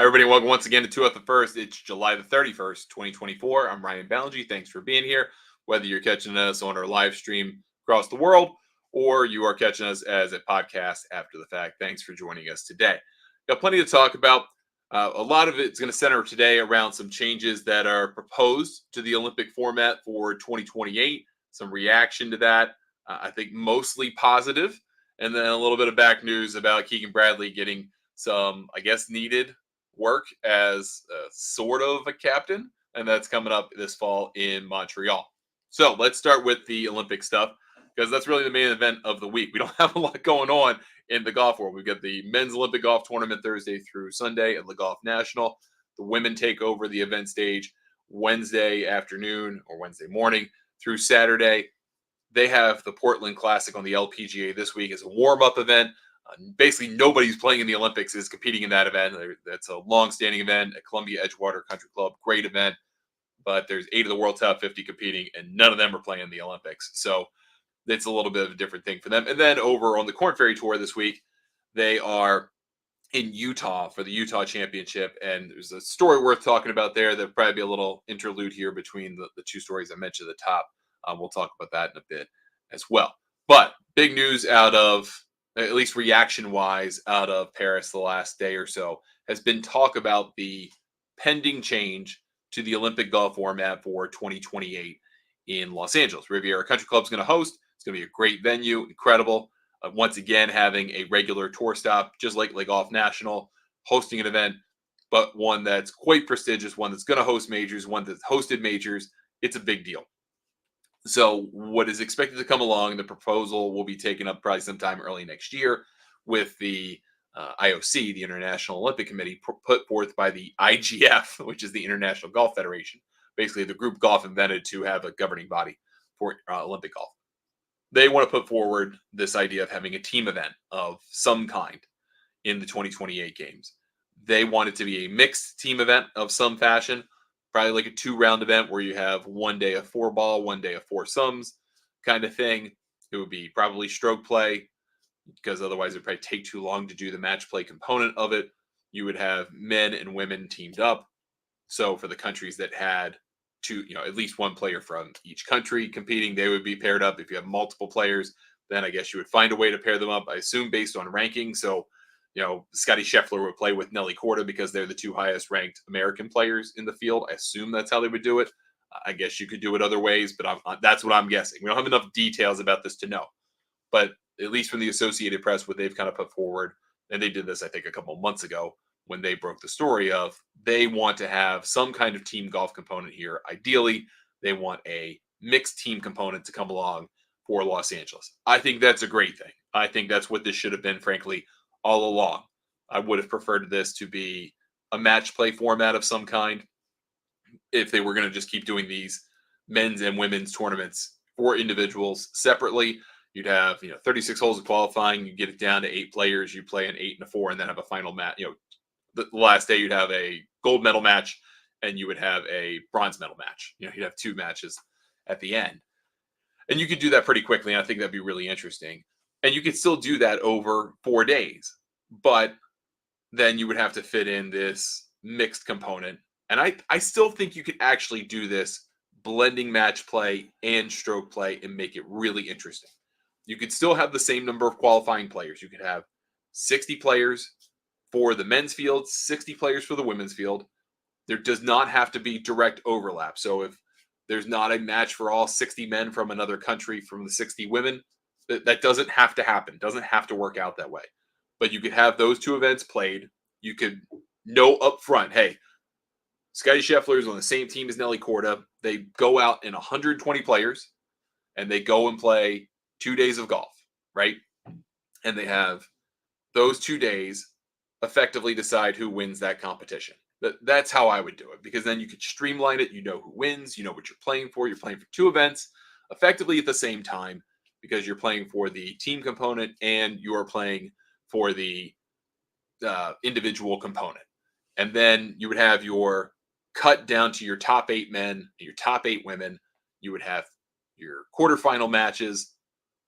Everybody, welcome once again to Two at the First. It's July the 31st, 2024. I'm Ryan Ballingy. Thanks for being here. Whether you're catching us on our live stream across the world or you are catching us as a podcast after the fact, thanks for joining us today. Got plenty to talk about. A lot of it's going to center today around some changes that are proposed to the Olympic format for 2028, some reaction to that. I think mostly positive, and then a little bit of back news about Keegan Bradley getting some, I guess, needed work as sort of a captain, and that's coming up this fall in Montreal. So let's start with the Olympic stuff because that's really the main event of the week. We don't have a lot going on in the golf world. We've got the men's Olympic golf tournament Thursday through Sunday at Le Golf National. The women take over the event stage Wednesday afternoon or Wednesday morning through Saturday. They have the Portland Classic on the LPGA this week as a warm-up event. Basically, nobody's playing in the Olympics is competing in that event. That's a long-standing event at Columbia Edgewater Country Club. Great event. But there's 8 of the world top 50 competing, and none of them are playing in the Olympics. So it's a little bit of a different thing for them. And then over on the Korn Ferry Tour this week, they are in Utah for the Utah Championship. And there's a story worth talking about there. There'll probably be a little interlude here between the two stories I mentioned at the top. We'll talk about that in a bit as well. But big news out of, at least reaction-wise, out of Paris the last day or so, has been talk about the pending change to the Olympic golf format for 2028 in Los Angeles. Riviera Country Club is going to host. It's going to be a great venue, incredible. Once again, having a regular tour stop, just like Le Golf National, hosting an event, but one that's quite prestigious, one that's going to host majors, one that's hosted majors. It's a big deal. So what is expected to come along, the proposal will be taken up probably sometime early next year with the IOC, the International Olympic Committee, put forth by the IGF, which is the International Golf Federation, basically the group golf invented to have a governing body for Olympic golf. They want to put forward this idea of having a team event of some kind in the 2028 games. They want it to be a mixed team event of some fashion, probably like a 2-round event where you have one day of 4-ball, one day of 4-sums kind of thing. It would be probably stroke play because otherwise it would probably take too long to do the match play component of it. You would have men and women teamed up. So for the countries that had at least one player from each country competing, they would be paired up. If you have multiple players, then I guess you would find a way to pair them up, I assume, based on ranking. So Scotty Scheffler would play with Nelly Korda because they're the 2 highest ranked American players in the field. I assume that's how they would do it. I guess you could do it other ways, but that's what I'm guessing. We don't have enough details about this to know. But at least from the Associated Press, what they've kind of put forward, and they did this, I think, a couple of months ago when they broke the story of they want to have some kind of team golf component here. Ideally, they want a mixed team component to come along for Los Angeles. I think that's a great thing. I think that's what this should have been, frankly, all along. I would have preferred this to be a match play format of some kind if they were going to just keep doing these men's and women's tournaments for individuals separately. You'd have 36 holes of qualifying. You get it down to 8 players. You play an 8 and a 4, and then have a final match. The last day you'd have a gold medal match, and you would have a bronze medal match. You'd have 2 matches at the end, and you could do that pretty quickly. And I think that'd be really interesting. And you could still do that over 4 days, but then you would have to fit in this mixed component. And I still think you could actually do this blending match play and stroke play and make it really interesting. You could still have the same number of qualifying players. You could have 60 players for the men's field, 60 players for the women's field. There does not have to be direct overlap. So if there's not a match for all 60 men from another country from the 60 women, that doesn't have to happen. Doesn't have to work out that way. But you could have those 2 events played. You could know up front, hey, Scotty Scheffler is on the same team as Nelly Korda. They go out in 120 players, and they go and play 2 days of golf, right? And they have those 2 days effectively decide who wins that competition. That's how I would do it, because then you could streamline it. You know who wins. You know what you're playing for. You're playing for 2 events effectively at the same time, because you're playing for the team component and you're playing for the individual component. And then you would have your cut down to your top 8 men, your top 8 women. You would have your quarterfinal matches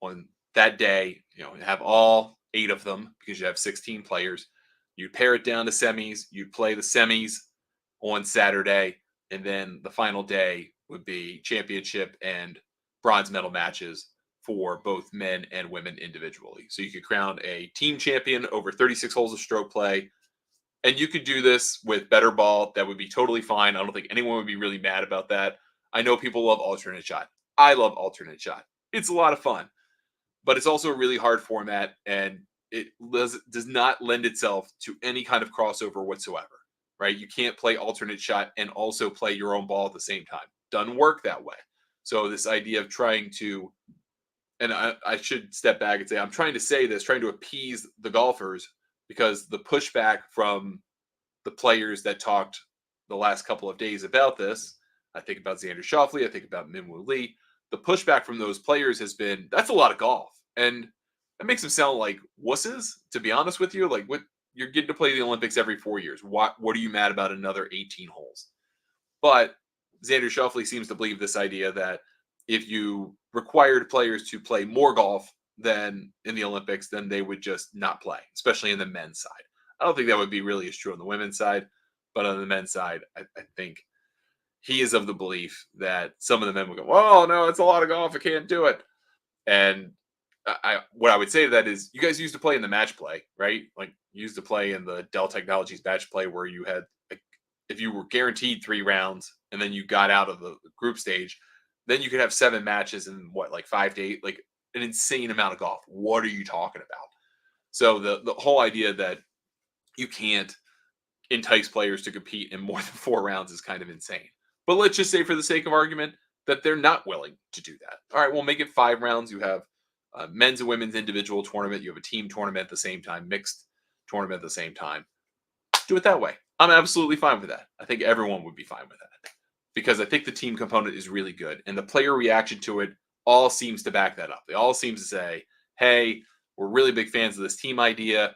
on that day, have all 8 of them because you have 16 players. You'd pare it down to semis. You'd play the semis on Saturday, and then the final day would be championship and bronze medal matches for both men and women individually. So you could crown a team champion over 36 holes of stroke play. And you could do this with better ball. That would be totally fine. I don't think anyone would be really mad about that. I know people love alternate shot. I love alternate shot. It's a lot of fun, but it's also a really hard format, and it does not lend itself to any kind of crossover whatsoever, right? You can't play alternate shot and also play your own ball at the same time. Doesn't work that way. So this idea of trying to, and I should step back and say, I'm trying to say this, trying to appease the golfers, because the pushback from the players that talked the last couple of days about this, I think about Xander Schauffele, I think about Minwoo Lee, the pushback from those players has been, that's a lot of golf. And that makes them sound like wusses, to be honest with you. Like, what, you're getting to play the Olympics every 4 years. What are you mad about another 18 holes? But Xander Schauffele seems to believe this idea that if you required players to play more golf than in the Olympics, then they would just not play, especially in the men's side. I don't think that would be really as true on the women's side, but on the men's side, I think he is of the belief that some of the men would go, "Oh no, it's a lot of golf. I can't do it." And what I would say to that is, you guys used to play in the match play, right? Like, you used to play in the Dell Technologies match play, where you had, like, if you were guaranteed 3 rounds and then you got out of the group stage, then you could have 7 matches in what, like 5 to 8, like an insane amount of golf. What are you talking about? So the whole idea that you can't entice players to compete in more than 4 rounds is kind of insane. But let's just say, for the sake of argument, that they're not willing to do that. All right, we'll make it 5 rounds. You have a men's and women's individual tournament. You have a team tournament at the same time, mixed tournament at the same time. Do it that way. I'm absolutely fine with that. I think everyone would be fine with that, because I think the team component is really good, and the player reaction to it all seems to back that up. They all seem to say, "Hey, we're really big fans of this team idea,"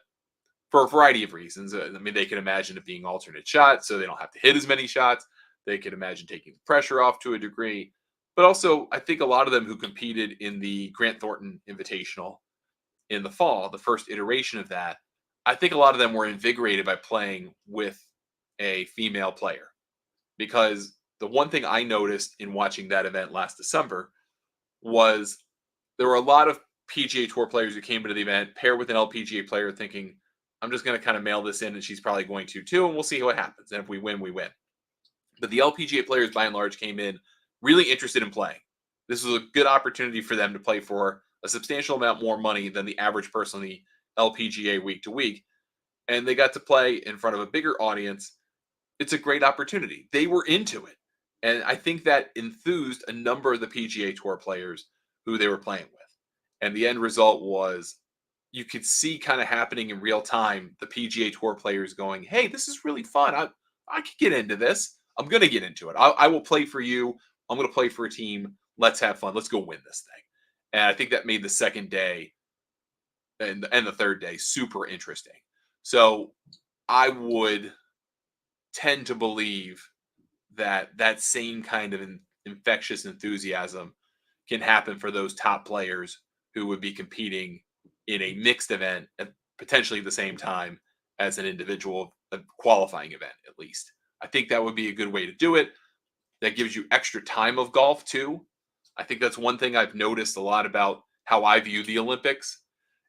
for a variety of reasons. I mean, they can imagine it being alternate shots, so they don't have to hit as many shots. They can imagine taking the pressure off to a degree. But also, I think a lot of them who competed in the Grant Thornton Invitational in the fall, the first iteration of that, I think a lot of them were invigorated by playing with a female player. Because the one thing I noticed in watching that event last December was there were a lot of PGA Tour players who came into the event paired with an LPGA player, thinking, I'm just going to kind of mail this in, and she's probably going to too, and we'll see what happens. And if we win, we win. But the LPGA players, by and large, came in really interested in playing. This was a good opportunity for them to play for a substantial amount more money than the average person in the LPGA week to week. And they got to play in front of a bigger audience. It's a great opportunity. They were into it. And I think that enthused a number of the PGA Tour players who they were playing with. And the end result was, you could see kind of happening in real time, the PGA Tour players going, "Hey, this is really fun. I could get into this. I'm going to get into it. I will play for you. I'm going to play for a team. Let's have fun. Let's go win this thing." And I think that made the second day and the third day super interesting. So I would tend to believe that that same kind of infectious enthusiasm can happen for those top players who would be competing in a mixed event at potentially the same time as an individual, a qualifying event, at least. I think that would be a good way to do it. That gives you extra time of golf too. I think that's one thing I've noticed a lot about how I view the Olympics.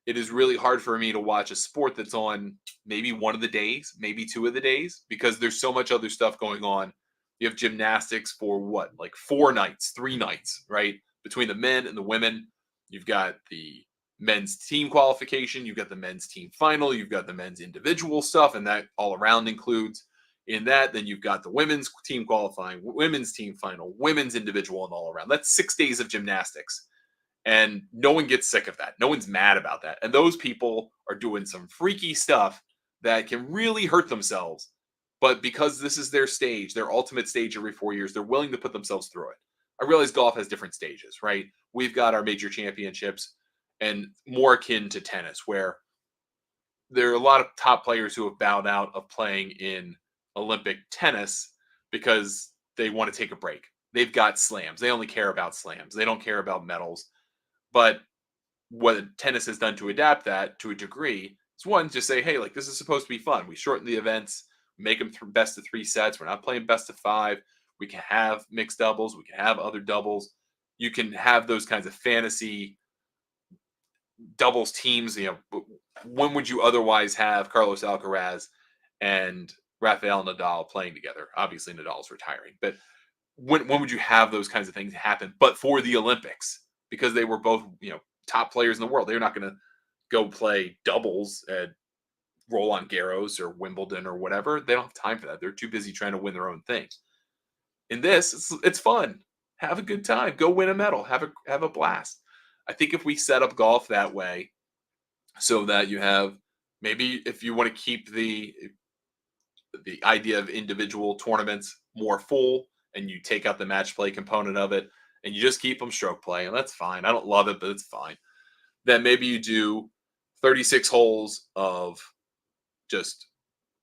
It is really hard for me to watch a sport that's on maybe one of the days, maybe 2 of the days, because there's so much other stuff going on. You have gymnastics for what, like 4 nights, 3 nights, right? Between the men and the women, you've got the men's team qualification, you've got the men's team final, you've got the men's individual stuff, and that all around includes in that. Then you've got the women's team qualifying, women's team final, women's individual, and all around. That's 6 days of gymnastics. And no one gets sick of that. No one's mad about that. And those people are doing some freaky stuff that can really hurt themselves. But because this is their stage, their ultimate stage every 4 years, they're willing to put themselves through it. I realize golf has different stages, right? We've got our major championships, and more akin to tennis, where there are a lot of top players who have bowed out of playing in Olympic tennis because they want to take a break. They've got slams. They only care about slams. They don't care about medals. But what tennis has done to adapt that to a degree It's one, just say, hey, like this is supposed to be fun. We shorten the events, make them best of 3 sets. We're not playing best of 5. We can have mixed doubles. We can have other doubles. You can have those kinds of fantasy doubles teams. When would you otherwise have Carlos Alcaraz and Rafael Nadal playing together? Obviously, Nadal's retiring, but when would you have those kinds of things happen? But for the Olympics, because they were both top players in the world, they're not going to go play doubles at Roland Garros or Wimbledon or whatever. They don't have time for that. They're too busy trying to win their own thing. In this, it's fun. Have a good time. Go win a medal. Have a blast. I think if we set up golf that way, so that you have, maybe if you want to keep the idea of individual tournaments more full, and you take out the match play component of it, and you just keep them stroke play, and that's fine. I don't love it, but it's fine. Then maybe you do 36 holes of just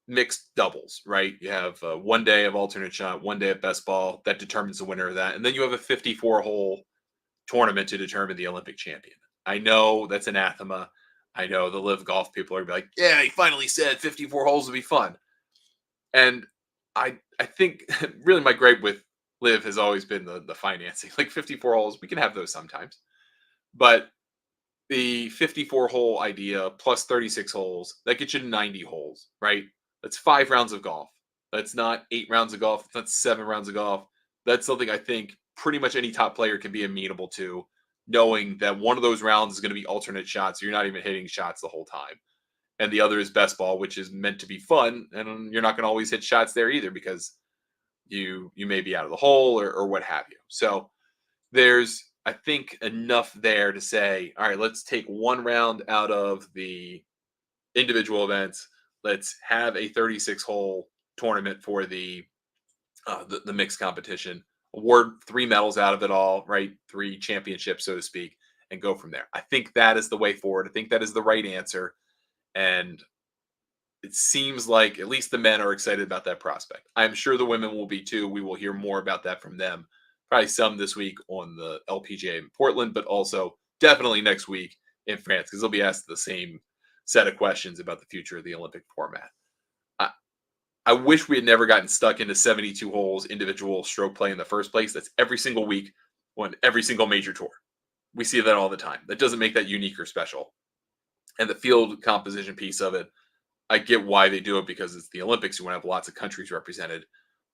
mixed doubles, right? You have 1 day of alternate shot, 1 day of best ball that determines the winner of that, and then you have a 54-hole tournament to determine the Olympic champion. I know that's anathema. I know the live golf people are like, yeah, he finally said 54 holes would be fun. And I think really my gripe with live has always been the financing. Like 54 holes, we can have those sometimes. But the 54 hole idea plus 36 holes, that gets you 90 holes, right? That's 5 rounds of golf. That's not 8 rounds of golf. That's 7 rounds of golf. That's something I think pretty much any top player can be amenable to, knowing that one of those rounds is going to be alternate shots. So you're not even hitting shots the whole time. And the other is best ball, which is meant to be fun. And you're not going to always hit shots there either, because you may be out of the hole or what have you. So there's, I think, enough there to say, all right, let's take 1 round out of the individual events. Let's have a 36-hole tournament for the mixed competition. Award 3 medals out of it all, right? 3 championships, so to speak, and go from there. I think that is the way forward. I think that is the right answer. And it seems like at least the men are excited about that prospect. I'm sure the women will be too. We will hear more about that from them. Probably some this week on the LPGA in Portland, but also definitely next week in France, because they'll be asked the same set of questions about the future of the Olympic format. I wish we had never gotten stuck into 72 holes individual stroke play in the first place. That's every single week on every single major tour. We see that all the time. That doesn't make that unique or special. And the field composition piece of it, I get why they do it, because it's the Olympics. You want to have lots of countries represented,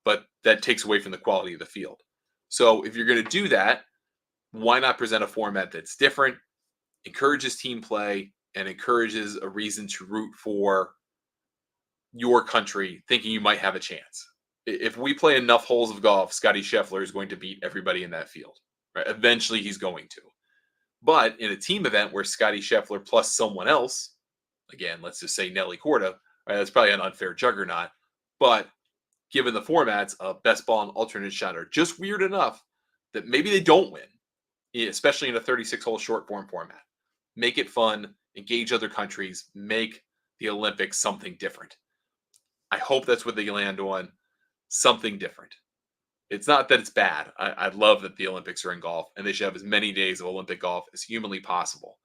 but that takes away from the quality of the field. So if you're going to do that, why not present a format that's different, encourages team play, and encourages a reason to root for your country, thinking you might have a chance. If we play enough holes of golf, Scotty Scheffler is going to beat everybody in that field. Right? Eventually, he's going to. But in a team event where Scotty Scheffler plus someone else, again, let's just say Nelly Korda, right, that's probably an unfair juggernaut. But given the formats of best ball and alternate shot are just weird enough that maybe they don't win, especially in a 36-hole short form format. Make it fun, engage other countries, make the Olympics something different. I hope that's what they land on, something different. It's not that it's bad. I love that the Olympics are in golf, and they should have as many days of Olympic golf as humanly possible.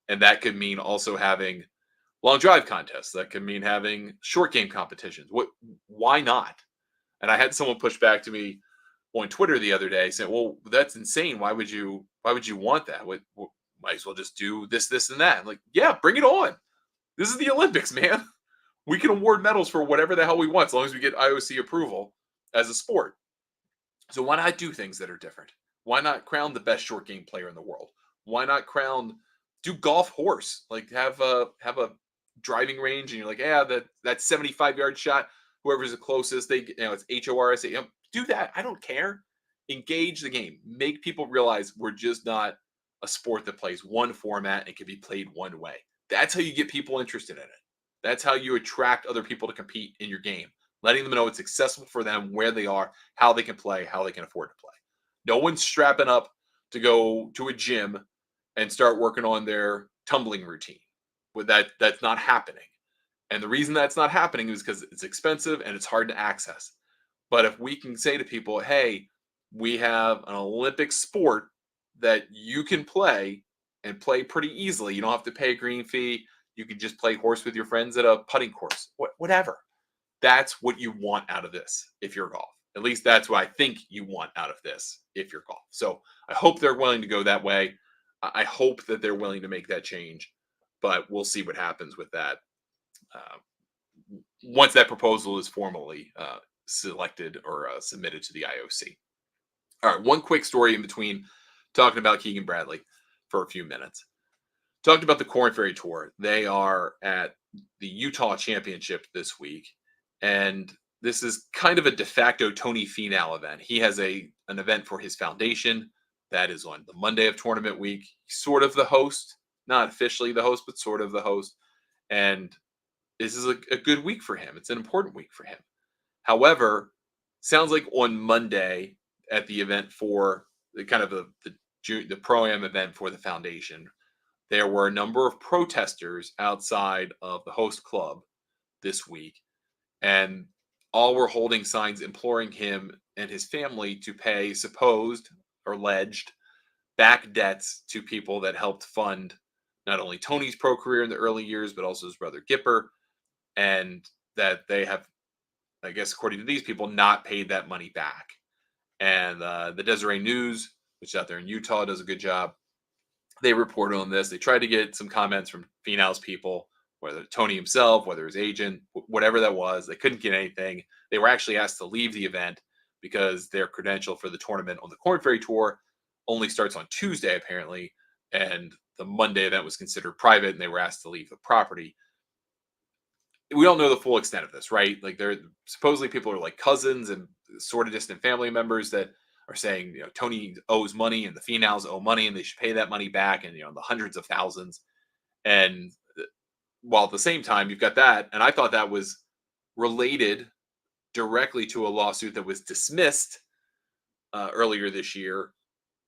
And that could mean also having long drive contests. That could mean having short game competitions. Why not? And I had someone push back to me on Twitter the other day saying, "Well, that's insane. Why would you want that? Might as well just do this, this, and that." I'm like, yeah, bring it on. This is the Olympics, man. We can award medals for whatever the hell we want, as long as we get IOC approval as a sport. So why not do things that are different? Why not crown the best short game player in the world? Why not do golf horse? Like have a driving range, and you're like, yeah, that 75-yard shot, whoever's the closest, it's HORS. Do that. I don't care. Engage the game. Make people realize we're just not a sport that plays one format and can be played one way. That's how you get people interested in it. That's how you attract other people to compete in your game, letting them know it's accessible for them, where they are, how they can play, how they can afford to play. No one's strapping up to go to a gym and start working on their tumbling routine. That's not happening. And the reason that's not happening is because it's expensive and it's hard to access. But if we can say to people, hey, we have an Olympic sport that you can play and play pretty easily. You don't have to pay a green fee. You could just play horse with your friends at a putting course. Whatever. That's what you want out of this if you're golf. At least that's what I think you want out of this if you're golf. So I hope they're willing to go that way. I hope that they're willing to make that change, but we'll see what happens with that uh, once that proposal is formally selected or submitted to the IOC. All right, one quick story in between talking about Keegan Bradley for a few minutes. Talked about the Corn Ferry Tour. They are at the Utah Championship this week, and this is kind of a de facto Tony Finau event. He has an event for his foundation that is on the Monday of tournament week. He's sort of the host, not officially the host, but sort of the host. And this is a good week for him. It's an important week for him. However, sounds like on Monday at the event for the kind of the pro-am event for the foundation, there were a number of protesters outside of the host club this week, and all were holding signs imploring him and his family to pay supposed or alleged back debts to people that helped fund not only Tony's pro career in the early years, but also his brother Gipper, and that they have, I guess, according to these people, not paid that money back. And the Deseret News, which is out there in Utah, does a good job. They reported on this. They tried to get some comments from Finau's people, whether Tony himself, whether his agent, whatever that was. They couldn't get anything. They were actually asked to leave the event because their credential for the tournament on the Corn Ferry Tour only starts on Tuesday, apparently. And the Monday event was considered private, and they were asked to leave the property. We don't know the full extent of this, right? Like, they're supposedly people are like cousins and sort of distant family members that are saying, Tony owes money and the Finaus owe money and they should pay that money back, and the hundreds of thousands. And while at the same time you've got that, and I thought that was related directly to a lawsuit that was dismissed earlier this year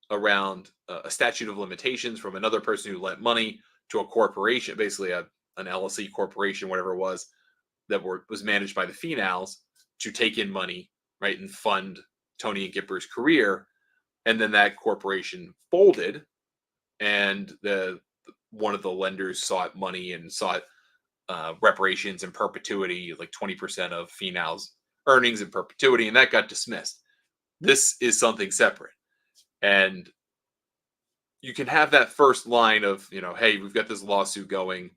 around a statute of limitations from another person who lent money to a corporation, basically an LLC corporation, whatever it was, that was managed by the Finaus to take in money, right, and fund Tony and Gipper's career. And then that corporation folded, and one of the lenders sought money and sought reparations in perpetuity, like 20% of Finau's earnings in perpetuity, and that got dismissed. This is something separate. And you can have that first line of, hey, we've got this lawsuit going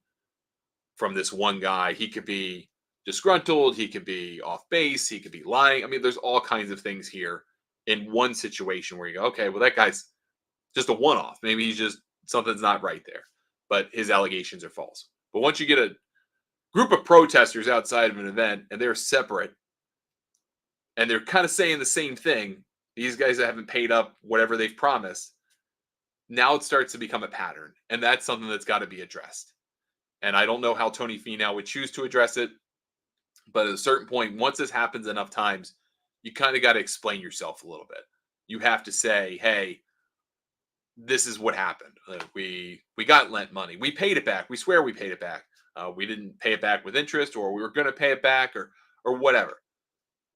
from this one guy. He could be disgruntled, he could be off base, he could be lying. I mean, there's all kinds of things here in one situation where you go, okay, well, that guy's just a one-off. Maybe he's just, something's not right there, but his allegations are false. But once you get a group of protesters outside of an event and they're separate and they're kind of saying the same thing, these guys that haven't paid up whatever they've promised, now it starts to become a pattern. And that's something that's got to be addressed. And I don't know how Tony Finau would choose to address it, but at a certain point, once this happens enough times, you kind of got to explain yourself a little bit. You have to say, hey, this is what happened. We got lent money. We paid it back. We swear we paid it back. We didn't pay it back with interest, or we were going to pay it back, or whatever.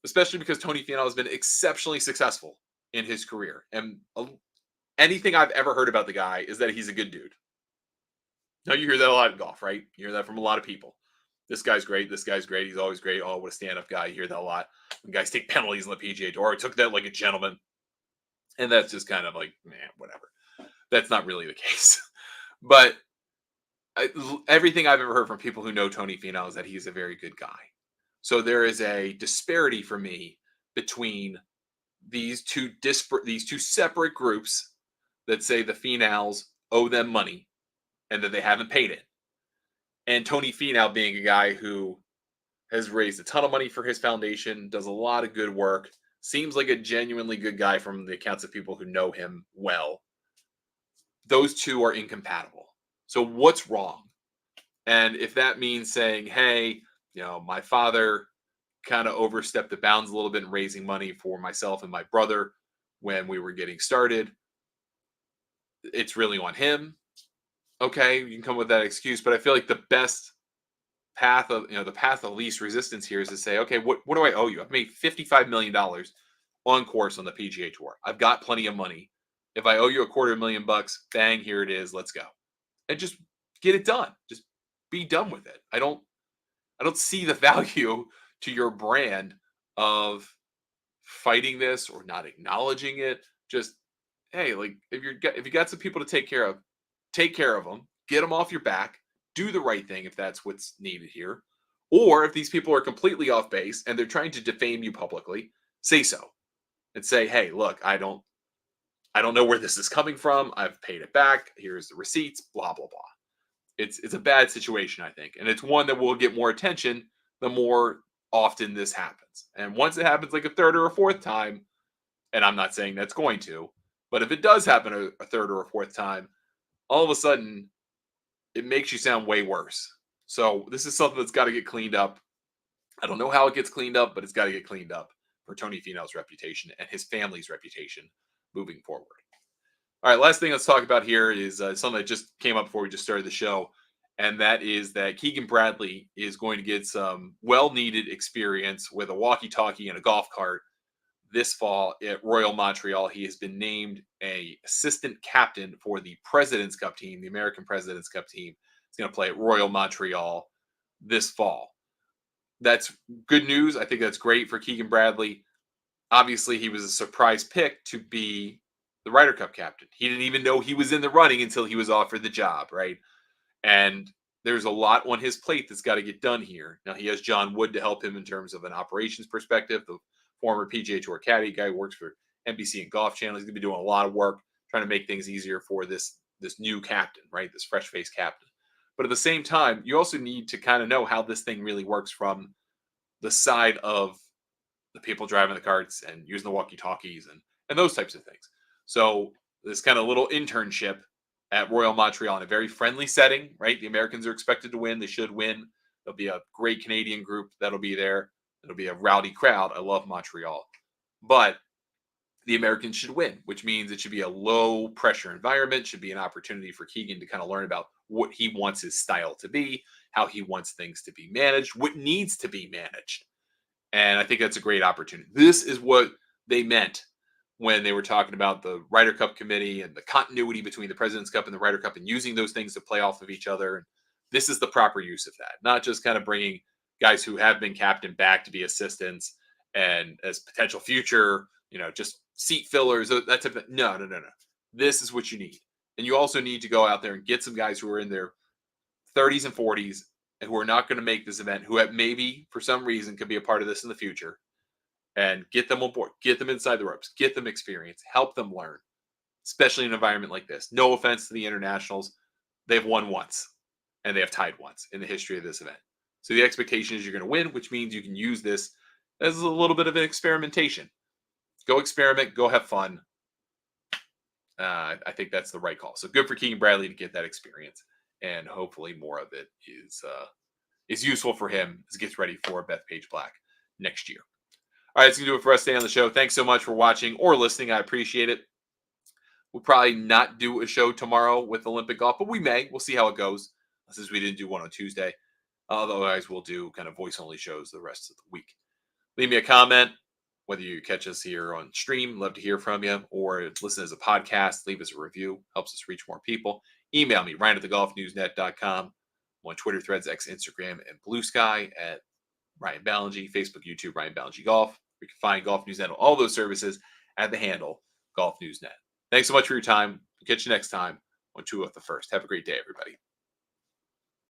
Especially because Tony Finau has been exceptionally successful in his career. And anything I've ever heard about the guy is that he's a good dude. Now, you hear that a lot in golf, right? You hear that from a lot of people. This guy's great. This guy's great. He's always great. Oh, what a stand-up guy. You hear that a lot. When guys take penalties on the PGA Tour. I took that like a gentleman. And that's just kind of like, man, whatever. That's not really the case. But everything I've ever heard from people who know Tony Finau is that he's a very good guy. So there is a disparity for me between these two separate groups that say the Finaus owe them money and that they haven't paid it. And Tony Finau being a guy who has raised a ton of money for his foundation, does a lot of good work, seems like a genuinely good guy from the accounts of people who know him well. Those two are incompatible. So what's wrong? And if that means saying, hey, my father kind of overstepped the bounds a little bit in raising money for myself and my brother when we were getting started, it's really on him. Okay, you can come with that excuse, but I feel like the best path of the path of least resistance here is to say, okay, what do I owe you? I've made $55 million on course on the PGA Tour. I've got plenty of money. If I owe you $250,000, bang, here it is. Let's go. And just get it done. Just be done with it. I don't see the value to your brand of fighting this or not acknowledging it. Just, hey, like if you got some people to take care of them, get them off your back, do the right thing if that's what's needed here. Or if these people are completely off base and they're trying to defame you publicly, say so and say, hey, look, I don't know where this is coming from. I've paid it back. Here's the receipts, blah blah blah. It's a bad situation, I think, and it's one that will get more attention the more often this happens. And once it happens like a third or a fourth time, and I'm not saying that's going to, but if it does happen a third or a fourth time, all of a sudden it makes you sound way worse. So this is something that's got to get cleaned up. I don't know how it gets cleaned up, but it's got to get cleaned up for Tony Finau's reputation and his family's reputation moving forward. All right, last thing let's talk about here is something that just came up before we just started the show, and that is that Keegan Bradley is going to get some well-needed experience with a walkie-talkie and a golf cart this fall at Royal Montreal. He has been named a assistant captain for the President's Cup team, the American President's Cup team. He's going to play at Royal Montreal this fall. That's good news. I think that's great for Keegan Bradley. Obviously, he was a surprise pick to be the Ryder Cup captain. He didn't even know he was in the running until he was offered the job, right? And there's a lot on his plate that's got to get done here. Now, he has John Wood to help him in terms of an operations perspective, the former PGA Tour caddy guy who works for NBC and Golf Channel. He's going to be doing a lot of work trying to make things easier for this new captain, right? This fresh-faced captain. But at the same time, you also need to kind of know how this thing really works from the side of the people driving the carts and using the walkie-talkies and those types of things. So this kind of little internship at Royal Montreal in a very friendly setting, right? The Americans are expected to win. They should win. There'll be a great Canadian group that'll be there. It'll be a rowdy crowd. I love Montreal. But the Americans should win, which means it should be a low pressure environment, should be an opportunity for Keegan to kind of learn about what he wants his style to be, how he wants things to be managed, what needs to be managed. And I think that's a great opportunity. This is what they meant when they were talking about the Ryder Cup committee and the continuity between the President's Cup and the Ryder Cup and using those things to play off of each other. And this is the proper use of that, not just kind of bringing guys who have been captain back to be assistants and as potential future, just seat fillers, that type of thing. No. This is what you need. And you also need to go out there and get some guys who are in their 30s and 40s and who are not going to make this event, who have maybe for some reason could be a part of this in the future, and get them on board, get them inside the ropes, get them experience, help them learn, especially in an environment like this. No offense to the internationals. They've won once and they have tied once in the history of this event. So the expectation is you're going to win, which means you can use this as a little bit of an experimentation. Go experiment, go have fun. I think that's the right call. So good for Keegan Bradley to get that experience, and hopefully more of it is useful for him as he gets ready for Bethpage Black next year. All right, that's going to do it for us today on the show. Thanks so much for watching or listening. I appreciate it. We'll probably not do a show tomorrow with Olympic golf, but we may. We'll see how it goes, since we didn't do one on Tuesday. Otherwise, we'll do kind of voice-only shows the rest of the week. Leave me a comment, whether you catch us here on stream. Love to hear from you. Or listen as a podcast. Leave us a review. Helps us reach more people. Email me, ryan@thegolfnewsnet.com. I'm on Twitter, Threads, X, Instagram, and Blue Sky at Ryan Ballingy. Facebook, YouTube, Ryan Ballingy Golf. You can find Golf Newsnet on all those services at the handle Golf Newsnet. Thanks so much for your time. We'll catch you next time on Two of the First. Have a great day, everybody.